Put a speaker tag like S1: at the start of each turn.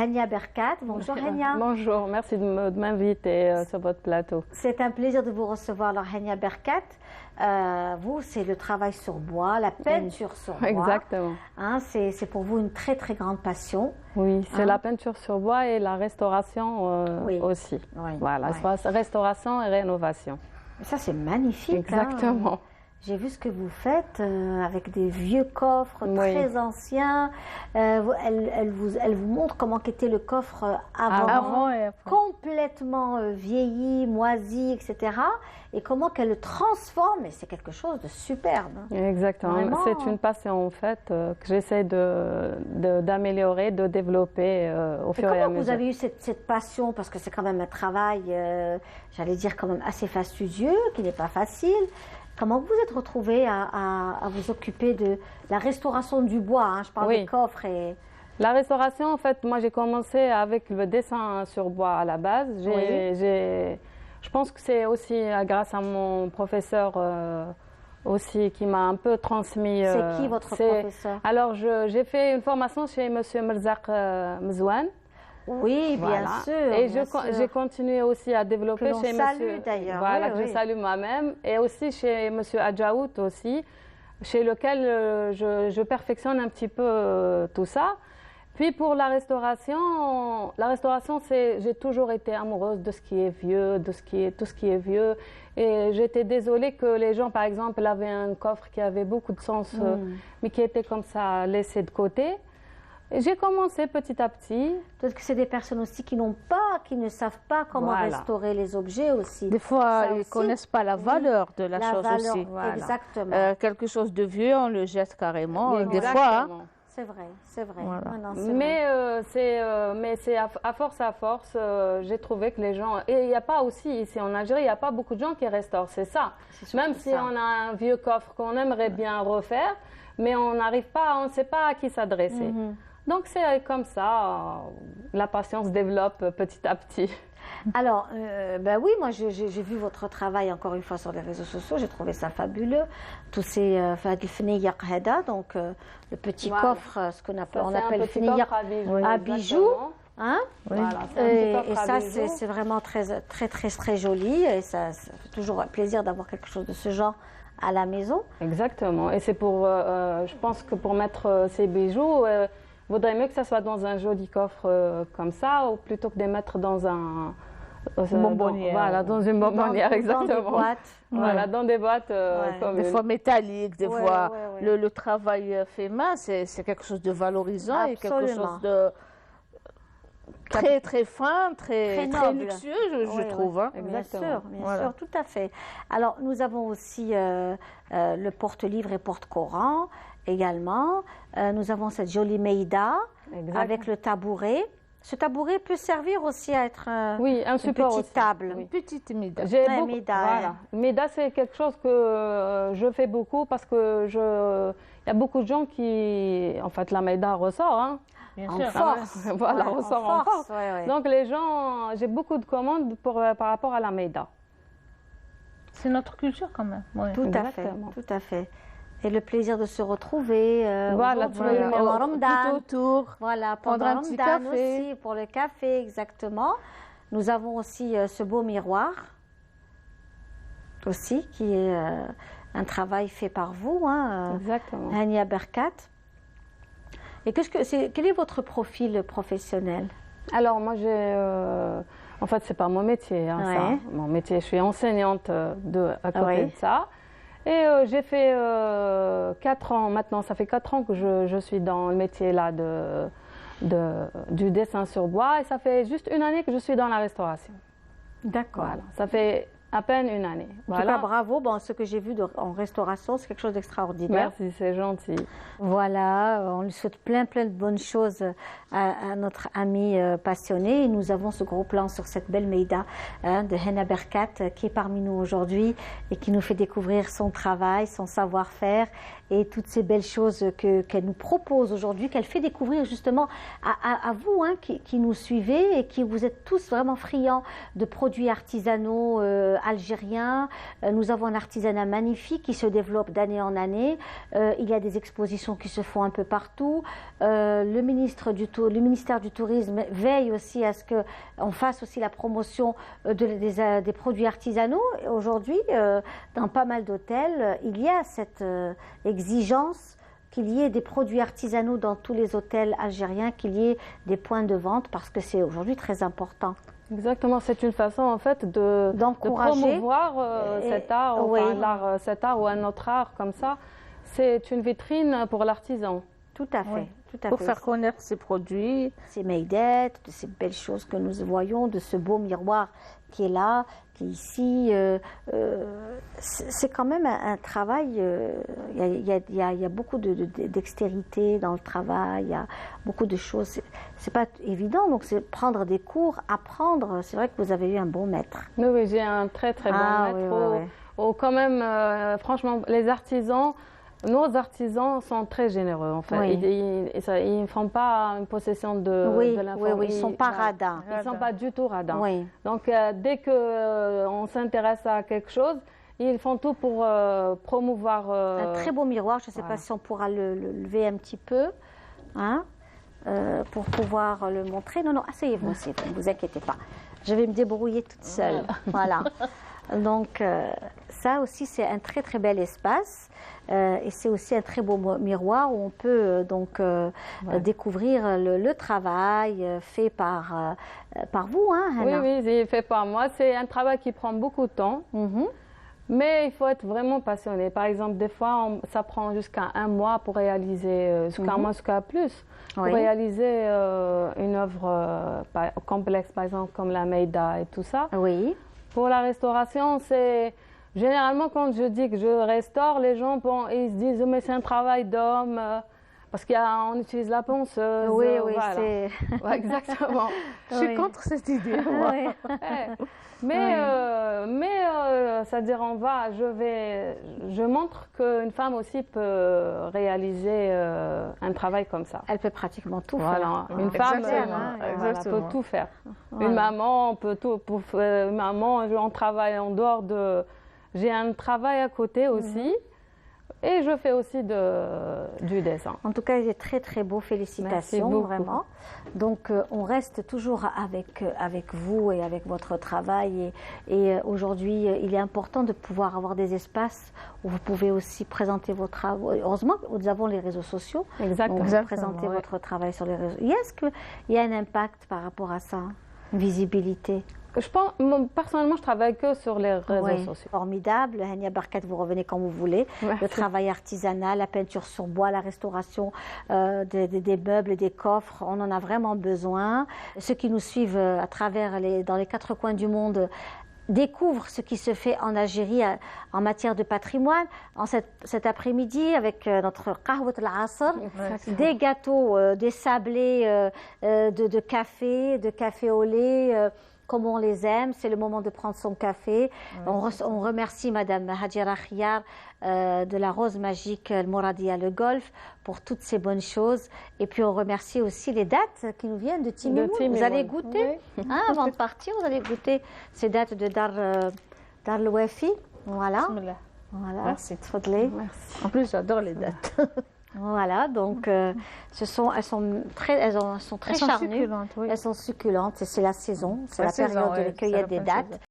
S1: Hania Berkat, bonjour Hania.
S2: Bonjour, merci de m'inviter sur votre plateau.
S1: C'est un plaisir de vous recevoir. Alors Hania Berkat, vous c'est le travail sur bois, la peinture sur bois.
S2: Exactement.
S1: Hein, c'est pour vous une très très grande passion.
S2: Oui, c'est la peinture sur bois et la restauration aussi.
S1: Oui,
S2: voilà,
S1: oui.
S2: Restauration et rénovation.
S1: Ça c'est magnifique.
S2: Exactement.
S1: Hein. J'ai vu ce que vous faites avec des vieux coffres très anciens. Elle vous montre comment était le coffre avant
S2: et après.
S1: Complètement vieilli, moisi, etc. Et comment qu'elle le transforme. Et c'est quelque chose de superbe.
S2: Exactement. C'est une passion en fait que j'essaie d'améliorer, de développer au fur et à mesure.
S1: Comment vous avez eu cette passion? Parce que c'est quand même un travail, j'allais dire quand même assez fastidieux, qui n'est pas facile. Comment vous êtes retrouvée à vous occuper de la restauration du bois, hein? Je parle des coffres et...
S2: La restauration, en fait, moi j'ai commencé avec le dessin sur bois à la base. Je pense que c'est aussi grâce à mon professeur aussi qui m'a un peu transmis.
S1: C'est qui votre professeur?
S2: Alors j'ai fait une formation chez M. Merzak Mzouane.
S1: Oui, bien sûr.
S2: Et j'ai continué aussi à développer chez
S1: Monsieur d'ailleurs.
S2: Voilà, que je salue moi-même. Et aussi chez Monsieur Adjaout aussi, chez lequel je perfectionne un petit peu tout ça. Puis pour la restauration, j'ai toujours été amoureuse de ce qui est vieux, tout ce qui est vieux. Et j'étais désolée que les gens, par exemple, avaient un coffre qui avait beaucoup de sens, mais qui était comme ça laissé de côté. J'ai commencé petit à petit.
S1: Peut-être que c'est des personnes aussi qui ne savent pas comment restaurer les objets aussi.
S3: Des fois, ils ne connaissent pas la valeur de la chose aussi.
S1: Voilà. Exactement.
S3: Quelque chose de vieux, on le jette carrément. Des fois.
S1: C'est vrai, c'est vrai.
S3: Voilà.
S2: Mais c'est à force, j'ai trouvé que les gens... Et il n'y a pas aussi, ici en Algérie, il n'y a pas beaucoup de gens qui restaurent, c'est ça. Même si on a un vieux coffre qu'on aimerait bien refaire, mais on n'arrive pas, on ne sait pas à qui s'adresser. Donc c'est comme ça, la passion se développe petit à petit.
S1: Alors, oui, moi j'ai vu votre travail encore une fois sur les réseaux sociaux, j'ai trouvé ça fabuleux. Tous ces donc le petit coffre, ce qu'on appelle à bijoux. Hein? Et ça, c'est vraiment très joli. Et ça fait toujours plaisir d'avoir quelque chose de ce genre à la maison.
S2: Exactement. Et c'est pour, je pense que pour mettre ces bijoux, il vaudrait mieux que ça soit dans un joli coffre comme ça, ou plutôt que de les mettre dans un
S3: bonbonnière.
S2: Voilà, dans une bonbonnière, exactement.
S1: Dans des boîtes.
S2: Voilà, dans des boîtes comme
S3: des fois métalliques, des fois. Le travail fait main, c'est quelque chose de valorisant et quelque chose de très fin, très luxueux, je trouve. Hein.
S1: Bien sûr, tout à fait. Alors, nous avons aussi le porte-livre et porte-Coran également. Nous avons cette jolie meïda avec le tabouret. Ce tabouret peut servir aussi à être
S2: un support
S1: petite table.
S3: Une petite meïda.
S2: Meïda, c'est quelque chose que je fais beaucoup parce que il y a beaucoup de gens qui... En fait, la meïda ressort. Hein.
S1: En force.
S2: Voilà, ressort en force. Donc les gens, j'ai beaucoup de commandes par rapport à la meïda.
S3: C'est notre culture quand même.
S1: Tout à fait. Et le plaisir de se retrouver.
S3: Tout autour.
S1: Voilà,
S3: prendre un petit café.
S1: Aussi, pour le café, exactement. Nous avons aussi ce beau miroir, aussi, qui est un travail fait par vous,
S2: exactement.
S1: Hania Berkat. Et quel est votre profil professionnel?
S2: Alors, moi, en fait, c'est pas mon métier. Ça. Mon métier, je suis enseignante à côté de ça. Et j'ai fait 4 ans, maintenant ça fait 4 ans que je suis dans le métier là du dessin sur bois et ça fait juste 1 année que je suis dans la restauration.
S1: D'accord.
S2: Voilà, ça fait à peine 1 année.
S1: En tout cas, bravo. Ce que j'ai vu en restauration, c'est quelque chose d'extraordinaire.
S2: Merci, c'est gentil.
S1: Voilà, on lui souhaite plein de bonnes choses à notre ami passionné. Et nous avons ce gros plan sur cette belle meïda de Hania Berkat qui est parmi nous aujourd'hui et qui nous fait découvrir son travail, son savoir-faire et toutes ces belles choses qu'elle nous propose aujourd'hui, qu'elle fait découvrir justement à vous qui nous suivez et qui vous êtes tous vraiment friands de produits artisanaux algérien. Nous avons un artisanat magnifique qui se développe d'année en année. Il y a des expositions qui se font un peu partout. Le ministère du Tourisme veille aussi à ce qu'on fasse aussi la promotion des produits artisanaux. Aujourd'hui, dans pas mal d'hôtels, il y a cette exigence qu'il y ait des produits artisanaux dans tous les hôtels algériens, qu'il y ait des points de vente, parce que c'est aujourd'hui très important.
S2: Exactement, c'est une façon en fait de promouvoir cet art, enfin, cet art ou un autre art comme ça. C'est une vitrine pour l'artisan.
S1: Tout à fait.
S3: Oui.
S1: Tout à
S3: pour
S1: fait.
S3: faire connaître ces produits.
S1: Ces maidettes, de ces belles choses que nous voyons, de ce beau miroir qui est là, qui est ici. C'est quand même un travail, il y a beaucoup de dextérité dans le travail, il y a beaucoup de choses. C'est pas évident, donc c'est prendre des cours, apprendre. C'est vrai que vous avez eu un bon maître.
S2: Oui, j'ai un très très bon maître. Oui. Quand même, franchement, les artisans, nos artisans sont très généreux en fait.
S1: Oui.
S2: Ils ne font pas une possession de l'information.
S1: Oui, ils ne sont pas radins.
S2: Ils ne sont pas du tout radins.
S1: Oui.
S2: Donc dès qu'on s'intéresse à quelque chose, ils font tout pour promouvoir.
S1: Un très beau miroir, je ne sais pas si on pourra le lever un petit peu, hein, pour pouvoir le montrer. Non, asseyez-vous, ne vous inquiétez pas. Je vais me débrouiller toute seule. Voilà. Donc ça aussi c'est un très très bel espace et c'est aussi un très beau miroir où on peut découvrir le travail fait par vous, hein, Hana.
S2: Oui, c'est fait par moi. C'est un travail qui prend beaucoup de temps, mais il faut être vraiment passionné. Par exemple, des fois ça prend jusqu'à un mois pour réaliser, jusqu'à un mois, jusqu'à plus, pour réaliser une œuvre complexe, par exemple comme la Meïda et tout ça.
S1: Oui.
S2: Pour la restauration, c'est généralement quand je dis que je restaure, les gens ils se disent mais c'est un travail d'homme parce qu'on utilise la ponceuse.
S1: Oui,
S2: voilà.
S1: c'est
S2: exactement.
S3: Je suis contre cette idée.
S2: Mais c'est-à-dire je montre qu'une femme aussi peut réaliser un travail comme ça.
S1: Elle peut pratiquement tout
S2: faire. Une femme peut tout faire.
S1: Voilà.
S2: Une maman peut tout. Une maman, on travaille en dehors de. J'ai un travail à côté aussi. Et je fais aussi du dessin.
S1: En tout cas, il est très très beau. Félicitations, vraiment. Donc, on reste toujours avec vous et avec votre travail. Et aujourd'hui, il est important de pouvoir avoir des espaces où vous pouvez aussi présenter vos travaux. Heureusement que nous avons les réseaux sociaux.
S2: Exactement.
S1: Vous présentez votre travail sur les réseaux. Est-ce qu'il y a un impact par rapport à ça? Une visibilité?
S2: Personnellement, je travaille que sur les réseaux sociaux.
S1: Formidable. Hania Barkat, vous revenez quand vous voulez. Le travail artisanal, la peinture sur bois, la restauration des meubles, des coffres, on en a vraiment besoin. Ceux qui nous suivent dans les quatre coins du monde découvrent ce qui se fait en Algérie en matière de patrimoine. Cet après-midi, avec notre Qahwat al-Asr, des gâteaux, des sablés de café au lait, comme on les aime. C'est le moment de prendre son café. On remercie Madame Hadjira Khiyar de la Rose Magique Al-Mouradia Le Golf pour toutes ces bonnes choses. Et puis on remercie aussi les dates qui nous viennent de Timimoun. Vous allez goûter, avant de partir, vous allez goûter ces dates de Dar al-Wafi. Voilà.
S3: Merci.
S1: Merci.
S3: En plus, j'adore les dates.
S1: Voilà, donc elles sont très charnues.
S3: Succulentes,
S1: Elles sont succulentes, et c'est la saison, c'est la période de la cueillette des dates.